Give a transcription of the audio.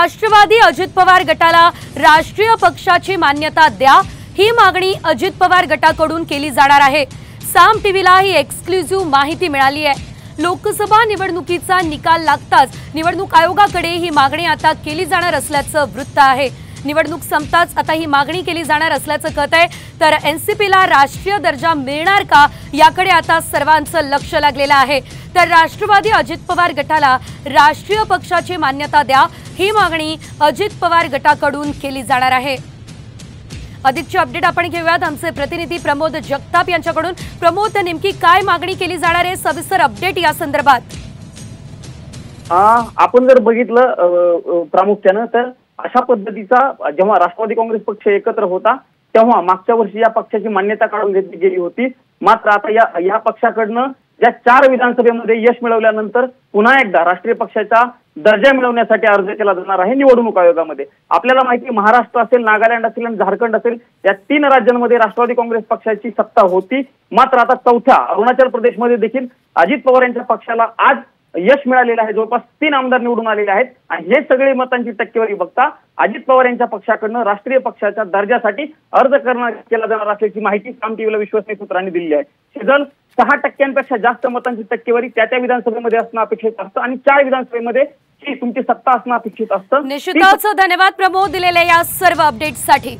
राष्ट्रवादी अजित पवार गटाला राष्ट्रीय पक्षाची मान्यता द्या, ही मागणी अजित पवार गटाकडून केली जाणार आहे। साम टीव्हीला ही एक्सक्लुझिव्ह माहिती मिळाली आहे। लोकसभा निवडणुकीचा निकाल लागताच निवडणूक आयोगाकडे ही मागणी आता केली जाणार असल्याचं वृत्त आहे। निवडणूक संपताच आता ही मागणी केली जाणार असल्याचं कळत आहे। तर एनसीपीला राष्ट्रीय दर्जा मिळणार का याकडे आता सर्वांचं लक्ष लागलेलं आहे। तर राष्ट्रवादी अजित पवार गटाला राष्ट्रीय पक्षाची मान्यता द्या, ही मागणी अजित पवार गटाकडून केली जाणार आहे। अधिकची अपडेट आपण घेऊयात आमचे प्रतिनिधी प्रमोद जगताप यांच्याकडून। प्रमोद, नेमकी काय मागणी केली जाणार आहे, सविस्तर अपडेट या संदर्भात। आपण जर बघितलं प्रामुख्याने तर अशा पद्धतीचा जेव्हा राष्ट्रवादी काँग्रेस पक्ष एकत्र होता तेव्हा मागच्या वर्षी या पक्षाची मान्यता काढून घेतली गेली होती। मात्र आता या पक्षाकडनं ज्या 4 विधानसभेमध्ये यश मिळवल्यानंतर पुन्हा एकदा राष्ट्रीय पक्षाचा दर्जा मिळवण्यासाठी अर्ज केला जाणार आहे निवडणूक आयोगामध्ये। आपल्याला माहिती आहे, महाराष्ट्र असेल, नागालँड असेल आणि झारखंड असेल या 3 राज्यांमध्ये राष्ट्रवादी काँग्रेस पक्षाची सत्ता होती। मात्र आता चौथ्या अरुणाचल प्रदेशमध्ये देखील अजित पवार यांच्या पक्षाला आज यश मिळालेलं आहे। जवळपास 3 आमदार निवडून आलेले आहेत आणि हे सगळे मतांची टक्केवारी बघता अजित पवार यांच्या पक्षाकडनं राष्ट्रीय पक्षाच्या दर्जासाठी अर्ज केला जाणार असल्याची माहिती साम टीव्हीला विश्वसनीय सूत्रांनी दिली आहे। शेजल 6% जास्त मतांची टक्केवारी त्या विधानसभेमध्ये असणं अपेक्षित असतं आणि 4 विधानसभेमध्ये ही तुमची सत्ता असणं अपेक्षित असतं। निश्चितच धन्यवाद प्रमोद दिलेल्या या सर्व अपडेट्ससाठी।